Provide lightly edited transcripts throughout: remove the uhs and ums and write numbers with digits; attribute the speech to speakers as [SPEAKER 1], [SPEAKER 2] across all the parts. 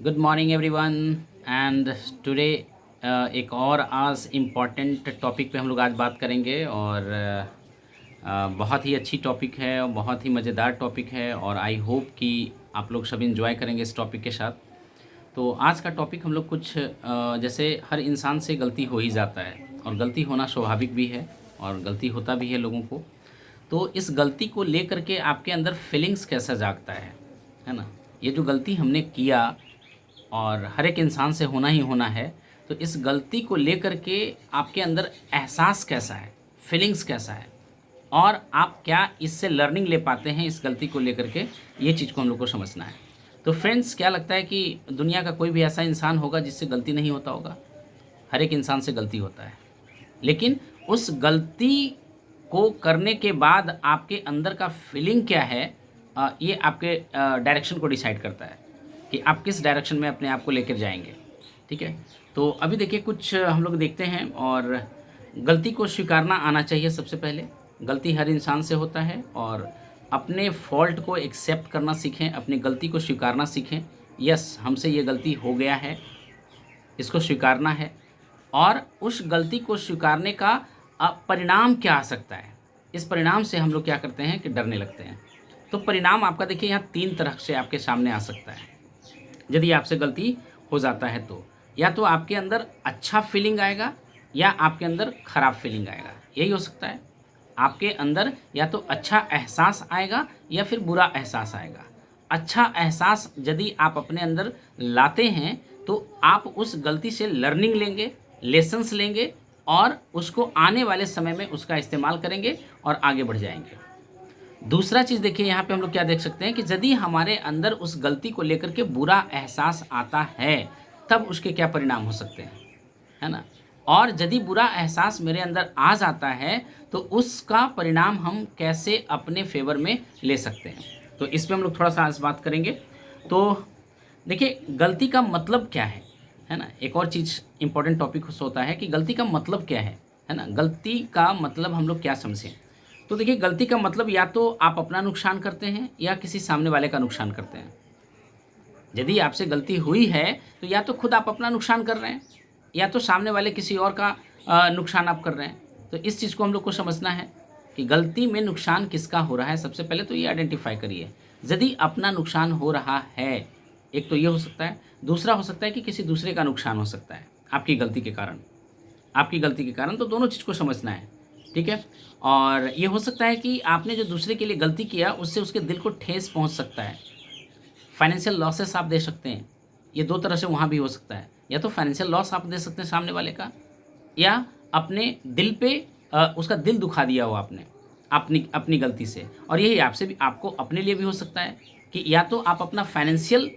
[SPEAKER 1] Good morning everyone and today एक और आज इम्पॉर्टेंट टॉपिक पे हम लोग आज बात करेंगे और बहुत ही अच्छी टॉपिक है और बहुत ही मज़ेदार टॉपिक है और आई होप कि आप लोग सब इंजॉय करेंगे इस टॉपिक के साथ। तो आज का टॉपिक हम लोग कुछ जैसे हर इंसान से गलती हो ही जाता है और गलती होना स्वाभाविक भी है और गलती होता भी है लोगों को। तो इस गलती को लेकर के आपके अंदर फीलिंग्स कैसा जागता है ना? ये जो गलती हमने किया और हर एक इंसान से होना ही होना है, तो इस गलती को लेकर के आपके अंदर एहसास कैसा है, फीलिंग्स कैसा है और आप क्या इससे लर्निंग ले पाते हैं इस गलती को लेकर के, ये चीज़ को हम लोग को समझना है। तो फ्रेंड्स, क्या लगता है कि दुनिया का कोई भी ऐसा इंसान होगा जिससे गलती नहीं होता होगा? हर एक इंसान से गलती होता है, लेकिन उस गलती को करने के बाद आपके अंदर का फीलिंग क्या है, ये आपके डायरेक्शन को डिसाइड करता है कि आप किस डायरेक्शन में अपने आप को लेकर जाएंगे। ठीक है? तो अभी देखिए कुछ हम लोग देखते हैं और गलती को स्वीकारना आना चाहिए सबसे पहले। गलती हर इंसान से होता है और अपने फॉल्ट को एक्सेप्ट करना सीखें, अपनी गलती को स्वीकारना सीखें। यस, हमसे ये गलती हो गया है, इसको स्वीकारना है और उस गलती को स्वीकारने का परिणाम क्या आ सकता है, इस परिणाम से हम लोग क्या करते हैं कि डरने लगते हैं। तो परिणाम आपका देखिए यहाँ 3 तरह से आपके सामने आ सकता है यदि आपसे गलती हो जाता है तो। या तो आपके अंदर अच्छा फीलिंग आएगा या आपके अंदर खराब फीलिंग आएगा, यही हो सकता है। आपके अंदर या तो अच्छा एहसास आएगा या फिर बुरा एहसास आएगा। अच्छा एहसास यदि आप अपने अंदर लाते हैं तो आप उस गलती से लर्निंग लेंगे, लेसन्स लेंगे और उसको आने वाले समय में उसका इस्तेमाल करेंगे और आगे बढ़ जाएंगे। दूसरा चीज़ देखिए, यहाँ पे हम लोग क्या देख सकते हैं कि यदि हमारे अंदर उस गलती को लेकर के बुरा एहसास आता है, तब उसके क्या परिणाम हो सकते हैं, है ना? और यदि बुरा एहसास मेरे अंदर आ जाता है, तो उसका परिणाम हम कैसे अपने फ़ेवर में ले सकते हैं। तो इस पे हम लोग थोड़ा-सा आज बात करेंगे। तो देखिए, गलती का मतलब क्या है ना? एक और चीज़ इम्पोर्टेंट टॉपिक होता है कि गलती का मतलब क्या है ना? गलती का मतलब हम लोग क्या समझें? तो देखिए, गलती का मतलब या तो आप अपना नुकसान करते हैं या किसी सामने वाले का नुकसान करते हैं। यदि आपसे गलती हुई है तो या तो खुद आप अपना नुकसान कर रहे हैं या तो सामने वाले किसी और का नुकसान आप कर रहे हैं। तो इस चीज़ को हम लोग को समझना है कि गलती में नुकसान किसका हो रहा है। सबसे पहले तो ये आइडेंटिफाई करिए। यदि अपना नुकसान हो रहा है, एक तो ये हो सकता है, दूसरा हो सकता है कि किसी दूसरे का नुकसान हो सकता है आपकी गलती के कारण। आपकी गलती के कारण, तो दोनों चीज़ को समझना है। ठीक है? और ये हो सकता है कि आपने जो दूसरे के लिए गलती किया उससे उसके दिल को ठेस पहुंच सकता है। फाइनेंशियल लॉसेस आप दे सकते हैं। ये 2 तरह से वहाँ भी हो सकता है। या तो फाइनेंशियल लॉस आप दे सकते हैं सामने वाले का, या अपने दिल पे उसका दिल दुखा दिया हो आपने अपनी अपनी गलती से। और यही आपसे भी, आपको अपने लिए भी हो सकता है कि या तो आप अपना फाइनेंशियल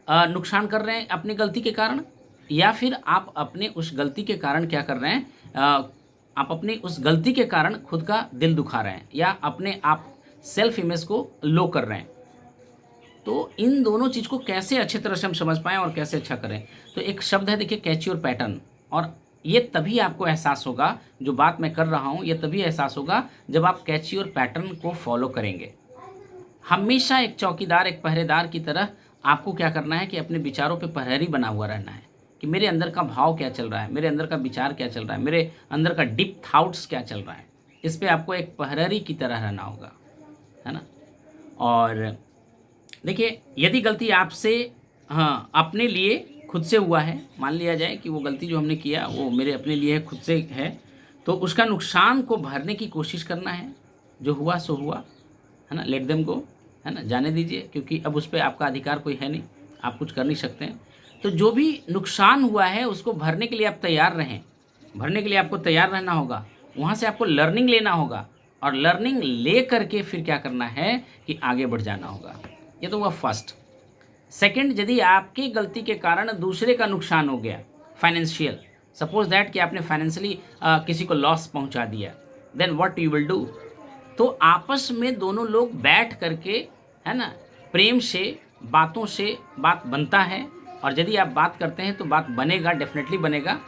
[SPEAKER 1] नुकसान कर रहे हैं अपनी गलती के कारण, या फिर आप अपने उस गलती के कारण क्या कर रहे हैं, आप अपनी उस गलती के कारण खुद का दिल दुखा रहे हैं या अपने आप सेल्फ इमेज को लो कर रहे हैं। तो इन दोनों चीज़ को कैसे अच्छे तरह से हम समझ पाएँ और कैसे अच्छा करें। तो एक शब्द है देखिए, कैच योर पैटर्न। और ये तभी आपको एहसास होगा, जो बात मैं कर रहा हूँ ये तभी एहसास होगा जब आप कैच योर पैटर्न को फॉलो करेंगे। हमेशा एक चौकीदार, एक पहरेदार की तरह आपको क्या करना है कि अपने विचारों पे प्रहरी बना हुआ रहना है कि मेरे अंदर का भाव क्या चल रहा है, मेरे अंदर का विचार क्या चल रहा है, मेरे अंदर का डीप थॉट्स क्या चल रहा है। इस पे आपको एक प्रहरी की तरह रहना होगा, है ना? और देखिए, यदि गलती आपसे, हाँ, अपने लिए खुद से हुआ है, मान लिया जाए कि वो गलती जो हमने किया वो मेरे अपने लिए है, खुद से है, तो उसका नुकसान को भरने की कोशिश करना है। जो हुआ सो हुआ, है ना? लेट देम गो, है ना? जाने दीजिए, क्योंकि अब उस पे आपका अधिकार कोई है नहीं, आप कुछ कर नहीं सकते हैं। तो जो भी नुकसान हुआ है उसको भरने के लिए आप तैयार रहें, भरने के लिए आपको तैयार रहना होगा। वहाँ से आपको लर्निंग लेना होगा और लर्निंग ले करके फिर क्या करना है कि आगे बढ़ जाना होगा। ये तो हुआ फर्स्ट। सेकंड, यदि आपकी गलती के कारण दूसरे का नुकसान हो गया, फाइनेंशियल, सपोज दैट कि आपने फाइनेंशियली किसी को लॉस पहुंचा दिया, then what you will do? तो आपस में दोनों लोग बैठ करके, है ना, प्रेम से, बातों से बात बनता है। और यदि आप बात करते हैं तो बात बनेगा, डेफिनेटली बनेगा।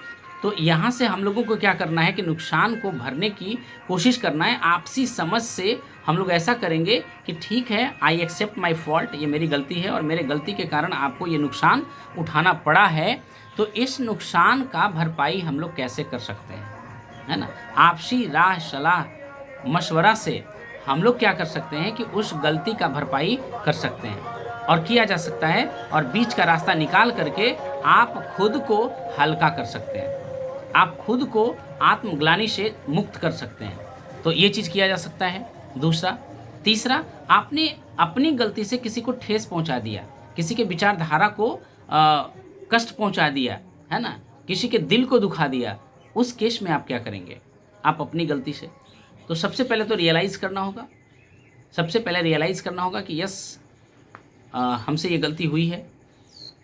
[SPEAKER 1] तो यहाँ से हम लोगों को क्या करना है कि नुकसान को भरने की कोशिश करना है। आपसी समझ से हम लोग ऐसा करेंगे कि ठीक है, आई एक्सेप्ट माई फॉल्ट, ये मेरी गलती है और मेरे गलती के कारण आपको ये नुकसान उठाना पड़ा है। तो इस नुकसान का भरपाई हम लोग कैसे कर सकते हैं, है ना। आपसी राय सलाह मशवरा से हम लोग क्या कर सकते हैं कि उस गलती का भरपाई कर सकते हैं और किया जा सकता है, और बीच का रास्ता निकाल करके आप खुद को हल्का कर सकते हैं, आप खुद को आत्मग्लानि से मुक्त कर सकते हैं। तो ये चीज़ किया जा सकता है। दूसरा, तीसरा, आपने अपनी गलती से किसी को ठेस पहुंचा दिया, किसी के विचारधारा को कष्ट पहुंचा दिया, है ना, किसी के दिल को दुखा दिया, उस केस में आप क्या करेंगे? आप अपनी गलती से तो सबसे पहले तो रियलाइज़ करना होगा, सबसे पहले रियलाइज़ करना होगा कि यस, हमसे ये गलती हुई है,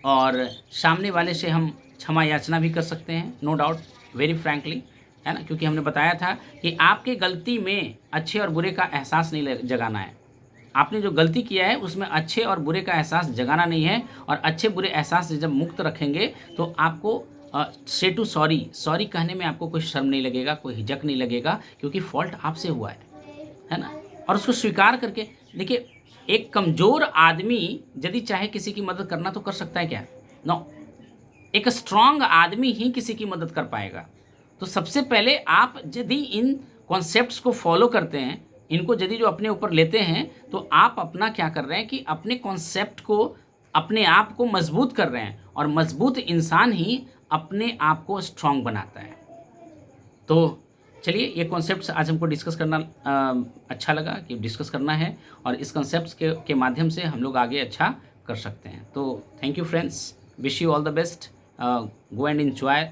[SPEAKER 1] और सामने वाले से हम क्षमा याचना भी कर सकते हैं, नो डाउट, वेरी फ्रैंकली, है ना, क्योंकि हमने बताया था कि आपके गलती में अच्छे और बुरे का एहसास नहीं जगाना है। आपने जो गलती किया है उसमें अच्छे और बुरे का एहसास जगाना नहीं है, और अच्छे बुरे एहसास से जब मुक्त रखेंगे तो आपको से टू सॉरी कहने में आपको कोई शर्म नहीं लगेगा, कोई हिचक नहीं लगेगा, क्योंकि फॉल्ट आपसे हुआ है ना। और उसको स्वीकार करके देखिए, एक कमज़ोर आदमी यदि चाहे किसी की मदद करना तो कर सकता है क्या? नो, एक स्ट्रांग आदमी ही किसी की मदद कर पाएगा। तो सबसे पहले आप यदि इन कॉन्सेप्ट्स को फॉलो करते हैं, इनको यदि जो अपने ऊपर लेते हैं, तो आप अपना क्या कर रहे हैं कि अपने कॉन्सेप्ट को, अपने आप को मजबूत कर रहे हैं, और मजबूत इंसान ही अपने आप को स्ट्रांग बनाता है। तो चलिए, ये कॉन्सेप्ट्स आज हमको डिस्कस करना अच्छा लगा कि डिस्कस करना है, और इस कॉन्सेप्ट्स के माध्यम से हम लोग आगे अच्छा कर सकते हैं। तो thank you friends, wish you all the best, go and enjoy